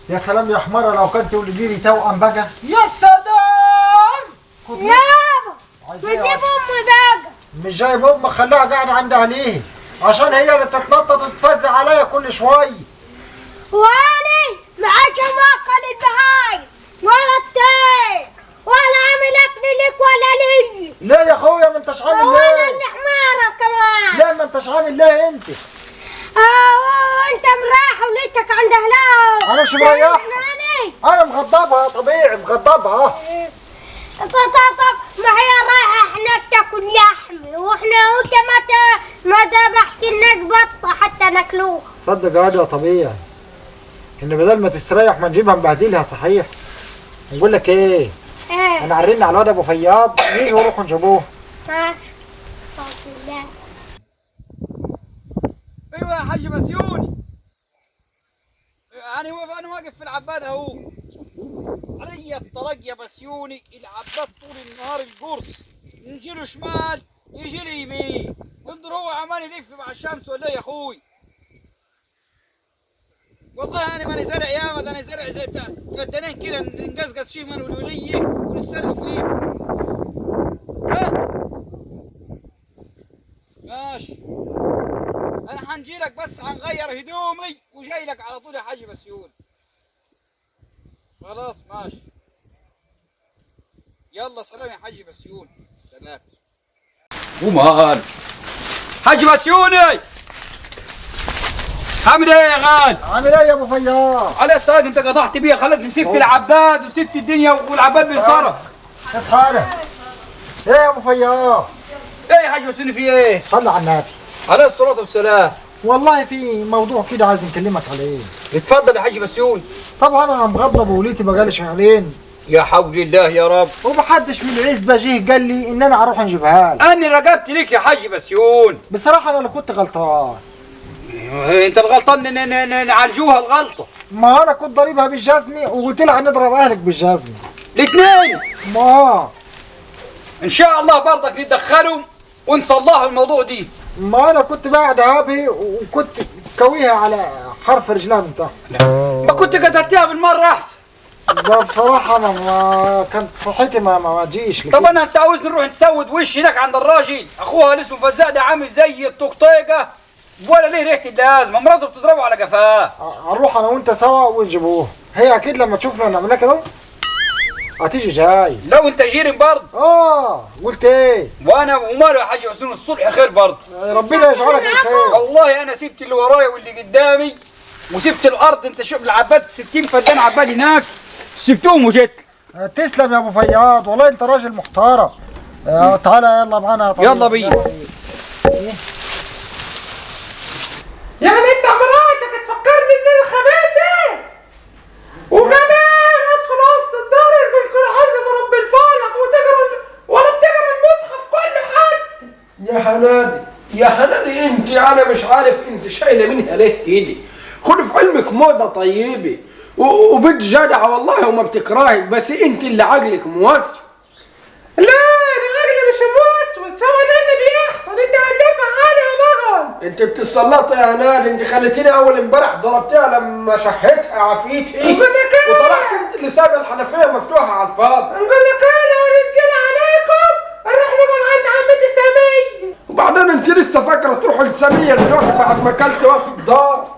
يا سلام يا حمارة، لو كنت تولدي لي توأم بقى يا سلام. يابا ما تجيب امي بقى. مش جايب امك، خليها قاعدة عند اهليها عشان هي اللي تتنطط وتتفزع عليا كل شوية. واني ما عادش موكل البهايم ولا الطير ولا عامل اكل لك ولا لي. ليه يا اخويا ما انتش عامل ولا ليه؟ اللي حمارة كمان. لا ما انتش عامل ليه انت؟ وانت مريح وليتك عند اهلها. انا مش مريح، انا مغضبها طبيعي مغضبها. طب ما هي رايحة هناك تاكل لحم واحنا وانت ما ذبحت الناس بطة حتى ناكلوها. صدق هذا طبيعي، ان بدل ما تستريح ما نجيبها نبهدلها. صحيح نقول لك ايه؟ انا عرينا على الواد ابو فياض يجي وروحوا نجيبوه. ماشي. صوت الله. ايوه يا حاج بسيوني، انا واقف في العباد اهو. علي الطرق يا بسيوني، العباد طول النهار القرص، نجي له شمال يجي لي يمين، انظر هو عمال يلف مع الشمس ولا يا اخوي. والله انا ماني زرع ياما، ده انا زرع زي بتاع فدانين كده نقزقز شيء من الوليه ونتسلوا فيه. ها ماشي، انا حنجي لك بس حنغير هدومي وجاي لك على طول يا حاج بسيون. خلاص ماشي، يلا سلام يا حاج بسيون. سلام. ومال حاج بسيوني، عامل ايه يا غال؟ عامل ايه يا ابو فياض؟ على الطريق انت قطعت بيا، خلتني سبت العباد وسبت الدنيا والعباد بينصرف. اصحى ايه يا ابو فياض؟ ايه يا حاج بسيوني في ايه؟ صلى على النبي عليه الصلاة والسلام. والله في موضوع كده عايز نكلمك عليه. اتفضل يا حاج بسيون. طبعا انا مغضب ووليتي بقالي شهرين، يا حول الله يا رب، ومحدش من العزبه جه قال لي ان انا اروح نجيبها لك. اني رقبت ليك يا حاج بسيون. بصراحه انا اللي كنت غلطان. انت الغلطان، نعالجوها الغلطة. ما انا كنت ضريبها بالجزمه وقلت لها هنضرب اهلك بالجزمه. الاثنين ما ان شاء الله برضك نتدخلهم ونصلحوا الموضوع دي. ما انا كنت قاعد هابي وكنت كويها على حرف رجلها من تحت. ما كنت قتلتها بالمرة احسن. بصراحه انا ما كانت صحتي ما تجيش. طب انا انت عاوزني نروح نسود وش هناك عند الراجل اخوها اللي اسمه فزاع ده، عامل زي الطقطيقه ولا ليه ريحه اللازمه، مراته بتضربه على قفاه. هنروح انا وانت سوا ونجيبوه. هي اكيد لما تشوفنا نعملها كده هتيجي جاي. لو انت جيرن برضه. قلت ايه؟ وانا وماله يا حاج حسين، الصلح خير برضه. ربنا يجعلك بالخير. والله انا سبت اللي ورايا واللي قدامي وسبت الارض. انت شوف العباد 60 فدان عباد هناك سبتهم وجيت. تسلم يا ابو فياض، والله انت راجل محترم. تعالى يلا معانا يا طبيب. يلا بينا. يعني انت مراتك تفكرني ان انا خباثه وكمان ادخل وسط الدار بالقرآن برب الفلق وتقرا ولا بتقرا المصحف كله حد. يا حناني يا حناني، انت انا مش عارف انت شايله منها ليه كده. خد في علمك موضه طيبه وبنت جدعه والله وما بتكرهك، بس انت اللي عقلك موسوس. لا انا عقلي مش موسوس، هو ده اللي بيحصل. انت هتدافع عني يا مغل. انت بتتسلطي يا نال، انت خليتيني اول امبارح ضربتها لما شهيتها عافيتي وطلعت انت اللي سايبه الحنفيه مفتوحه على الفاضي. نقول لك انا ورجاله عليكم نروح نقعد عند عمتي ساميه. وبعدين انت لسه فاكره تروح لساميه دلوقتي بعد ما اكلت وسط الدار.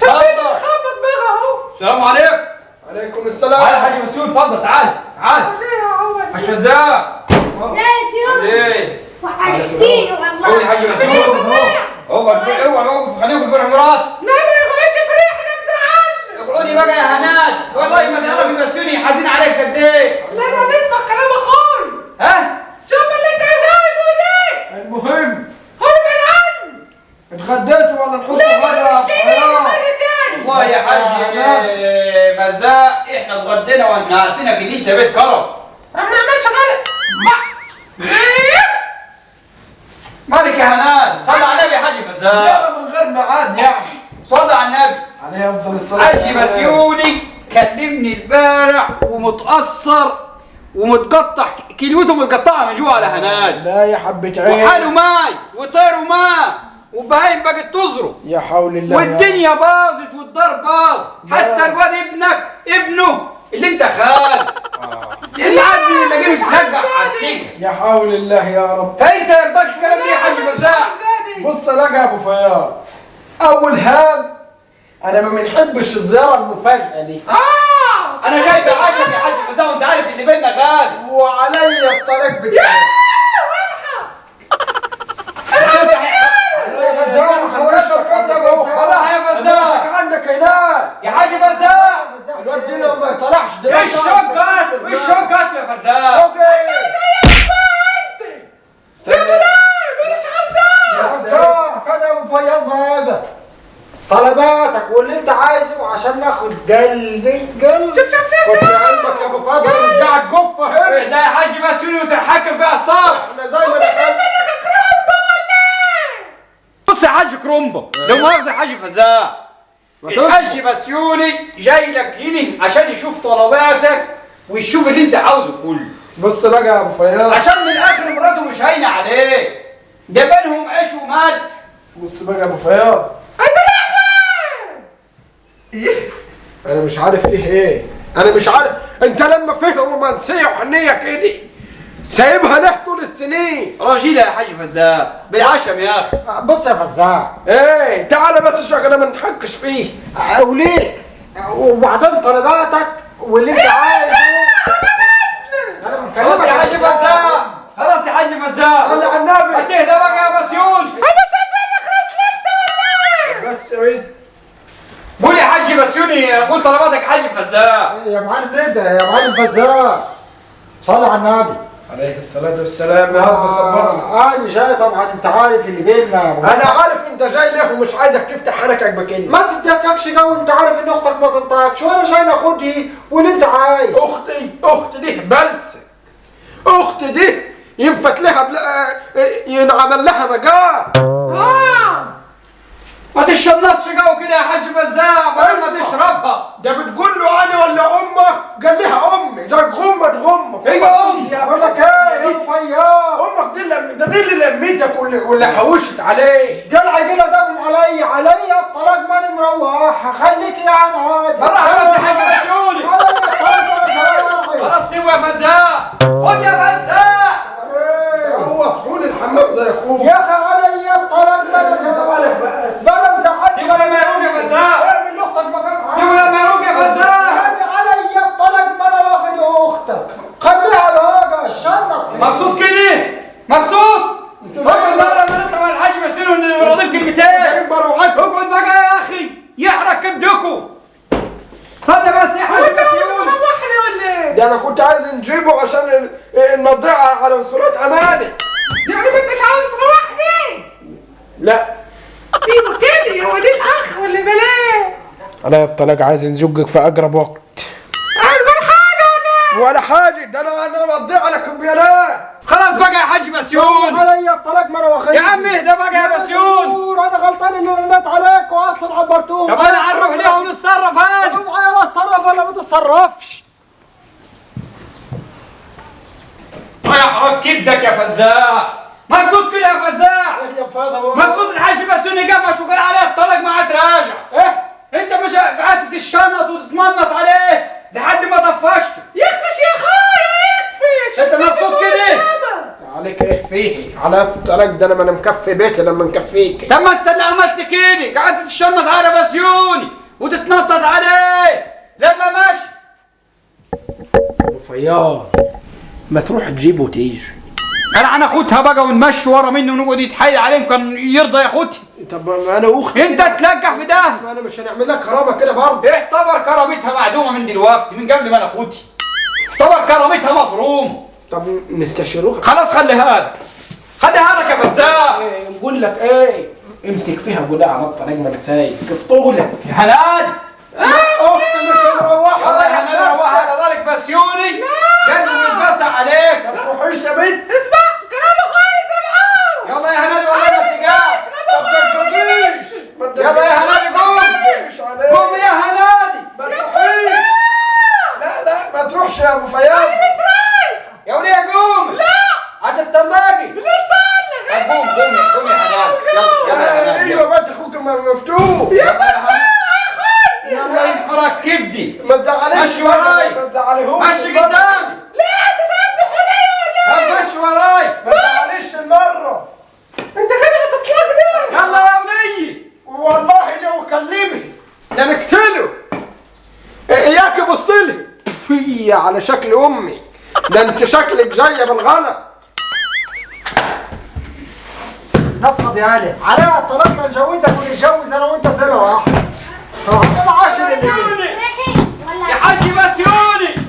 خبط بقى اهو. السلام عليكم. عليكم السلام. تعال يا حاج مسعود، اتفضل تعال تعال. حاج فزاع. ازيك يوم؟ ايه؟ وحشتيني والله. قول يا حاج مسعود. اقعد اوعى خليكم في مرات. لا ما ياخدش فريح انا مزعل. اقعدي بقى يا هناد، والله ما تعرفي بسوني حزين عليك قد ايه. لا لا نسمع كلام اخوي. ها؟ شوف اللي انت جايبه ده. المهم خد من عني. اتغديتوا ولا نحط غدا؟ والله يا حاج فزاع احنا اتغدينا واحنا عارفينك ان انت بيت كرم. ما نعملش غدا. مالك يا هناد؟ صلي على النبي يا حاج فزاع. زيارة من غير ميعاد يعني. صلي على النبي. عليه افضل الصلاة حاج بسيوني كلمني البارح ومتأثر ومتقطع، كلمته متقطعة من جوا على هناد. لا يا حبة عين. وحاله ماي وطيره ماء وبهايم بقت تزرق يا حول الله. والدنيا باظت والدار باظ. حول الله يا رب. فانت يرضاك الكلام ده يا حاج فزاع؟ بص بقى يا ابو فياض، اول هام انا ما بنحبش الزياره المفاجاه دي. انا جاي بعشم يا حاج فزاع وانت عارف اللي بيننا غالي. وعليا الطريق بتاعي. والله يا فزاع عندك هناك يا حاج فزاع. الواد دي لو ما طلعش ايش شوقات وايش شوقات يا فزاع؟ استنى يا ابو فياض بقى، طلباتك واللي انت عايزه عشان ناخد قلبي خد علمك يا ابو فاضل، مش قاعد جفه هنا. ايه ده يا حاج مسؤول وتتحكم في اعصاب؟ احنا زي ما دخلنا. بص يا حاج كرومبو، لو مؤاخذة يا حاج فزاع، الحاج بسيوني جاي لك هنا عشان يشوف طلباتك ويشوف اللي انت عاوزه كله. بص بقى يا ابو فياض، عشان من الاخر مراته مش هاينه عليه، ده بينهم عيش ومال. بص بقى يا ابو فياض، انا مش عارف فيه ايه، انا مش عارف انت لما فيه رومانسيه وحنيه كده سايبها ليه طول السنين؟ راجيلة يا حاج فزاع بالعشم يا اخي. بص يا فزاع، ايه تعالى بس شوف انا ما نحكش فيه. وليه وبعدين طلباتك واللي انت عايزه. انا خلاص يا حاج فزاع، خلاص يا حاج فزاع، صلي على النبي. هتهدى بقى يا بسيوني. بس ايه قول يا حاج بسيوني، قول طلباتك يا حاج فزاع. يا معلم نبدا يا معلم فزاع، صلي على النبي عليه الصلاه والسلام. يا رب صبرنا. انا جاي طبعا، انت عارف اللي بيننا. انا عارف انت جاي ليه ومش عايزك تفتح حنكك بكلمه. ما تتدككش جو، انت عارف ان اختك ما تنطقش وانا جاي ناخدها واللي انت عايز. اختي دي بلسه، اختي دي ينفت لها ينعمل لها بقى. ما تشنطش جو كده يا حاج فزاع بدل ما تشربها. ده بتقول له انا ولا امك؟ قال لها امي. ده غمك ايه امي؟ بقول لك ايه يا ابو فياض، امك دي اللي لميتك واللي حوشت عليه. ده العجينه دم عليا الطلاق ماني مروح، خليك يا عادي. بالراحه بس يا حاج بسيوني. خلاص سيبه يا فزاع، خد يا فزاع. هو طول الحمام زي اخوه. يا اخي عليا الطلاق ماني زعلك بس. بلا مزعلك. سيبه لما يروق يا فزاع، اعمل لاختك مكان عادي. سيبه لما يروق يا فزاع. عليا الطلاق ما انا واخد اختك، خليها بقى الشنط. مبسوط كده؟ مبسوط؟ اقعد بقى لما نطلع مع الحاج بسيوني ونراضيك كلمتين. اقعد بقى يا اخي يحرق كبدكم. استنى بس يا حاج بسيوني. ده انا كنت عايز نجيبه عشان نضيعها على صورة امانه. يعني ما انتش عاوز تروحني؟ لا ايوه كده يا ولي الاخ ولا بلاه؟ انا الطلاق عايز نزقك في اقرب وقت. عايز حاجه ولا حاجه، ده انا مضيع على كمبيالات. خلاص بقى يا حاج بسيون. عليا الطلاق ما انا واخد. يا عم اهدى بقى يا بسيون. انا غلطان اني رديت عليك واصلا عبرتوه. طب انا هنروح ليها ونتصرف هاني. اوعى لا اتصرف ولا ما تتصرفش. يحرق كبدك يا فزاع. مبسوط كده يا فزاع؟ يا فاضل مبسوط الحاج بسيوني قفش وقال عليه الطلاق ما عاد راجع. ايه انت مش قعدت تتشنط وتتمنط عليه لحد ما طفشته. يكفش يا اخويا يكفش. انت مبسوط كده؟ عليك ايه فيه؟ على الطلاق ده انا ما انا مكفي بيتي لما مكفيك. طب ما انت اللي عملت كده، قعدت تتشنط على بسيوني وتتنطط عليه لما ماشي. ابو فياض ما تروح تجيبه وتيجي. انا هناخدها بقى ونمشي ورا منه ونقعد يتحايل عليه كان يرضى ياخدها. طب انا اختي انت تلقح في ده. ما انا مش هنعمل لك كرامه كده برضه. اعتبر كرامتها معدومه من دلوقتي من قبل ما ناخدها. اعتبر كرامتها مفروم. طب نستشيروها. خلاص خليها لك يا فزاع. ايه نقول لك ايه؟ امسك فيها قول على الطريق ما نسايب كيف طولك. يا هنادي. اختي مش مروحه. والله يا هنادي روح على ذلك بسيوني قلبه بيتقطع عليك. ما تروحيش يا بنت. اسمع كلام اخويا سمعوه. يلا يا هنادي والله ما تجاش. ما تجيش. يلا يا هنادي قوم. قوم يا هنادي. ما تروحيش. لا ما تروحش يا ابو فياض. يا وليه قوم. لا هتتطلقي. لا قوم يا هنادي. يلا يا هنادي. ايوه بنت اخوك مفتوح. يلا ينحرك كبدي. ما تزعليش. مشي وراي. ما تزعليهوش. مشي قدامي. لا انت شايفني حلية ولا ايه؟ مشي وراي. معلش المره انت كده هتطلقني. يلا يا ولي. والله لو كلمني ده نقتله. اياك بصلي في على شكل امي، ده انت شكلك جايه بالغلط. نفض يا علي عليها الطلاق، ما نجوزك ونتجوز انا وانت في ليله واحده. ما عاشر اللي يا حاج بسيوني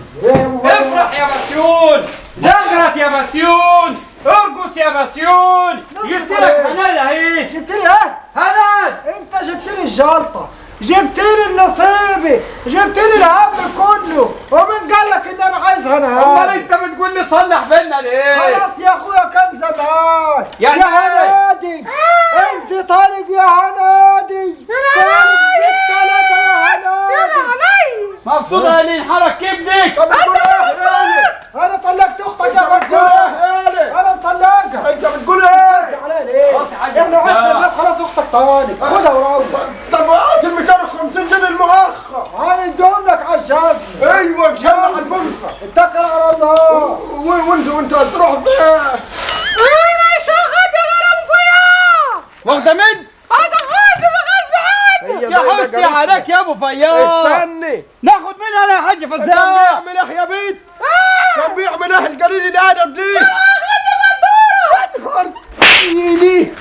افرح يا بسيون، زغرت يا بسيون، ارقص يا بسيون. جبت لك هناد اهي. جبت لي ايه؟ هناد انت جبت لي الجلطه، جبت لي النصيبي، جبت لي الهم كله، ومين قال لك ان انا عايز هناد؟ امال انت بتقول لي صلح بينا ليه؟ خلاص يا اخويا كان زمان. يعني يا هنادي انت طارق يا هنادي، طارق يا هنادي. مبسوطة اللي انحرق كبدك. طب بتقول ايه؟ انا طلقت اختك يا غزال، انا مطلقها. انت بتقول ايه؟ عليها ليه؟ خلاص يا حاج احنا عشنا غزال. زي خلاص اختك طالق، خدها وروح. طب هات ال 250 جنيه المؤخر. هنديهم لك على الجزم. ايوه ان شاء الله على البنطه. اتكل على الله. وانت هتروح فين؟ ايوه يا شيخ ده غرام فيا. واخدة من؟ هذا خالد بغصب عني. يا حستي عليك يا ابو فياض. استني. ناخد منها انا يا حاج كان فزاع. بيعمل ايه يا بنت؟ كان بيعمل ايه القليل الادب دي؟ يلي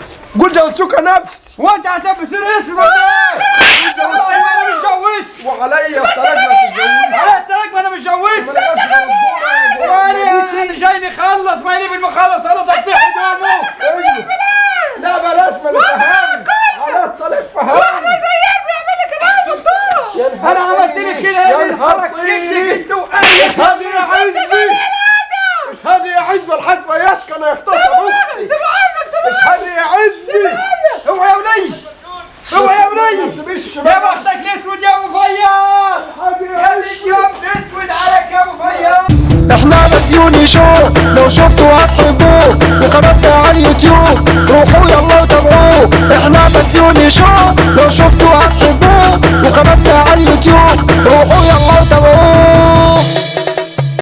قول جوزوك نفس وانت هتلبس الاسم ولا ايه؟ والله ما انا متجوز. وعليا الطلاق ما تتجوزش. على التراك ما انا متجوز. وانا جاي نخلص ما يجيب المخلص انا تصيح هدومه. لا بلاش ما نفهمش على الطلاق فهمني. انا عملت لك كده يا اللي نهار حرك طين. رجلك انت واهلك. اشهد يا عزبي، اشهد يا عزبي الحاج فياض كان يغتصب اختي. اشهد يا عزبي. اوعى يا ولي، اوعى يا ولي. يا بختك الاسود يا ابو فياض، يا اليوم اسود عليك يا ابو فياض. احنا بسيوني شو لو شفتوا هتحبوه، وقناتنا على اليوتيوب روحوا يلا وتابعوه. احنا بسيوني شو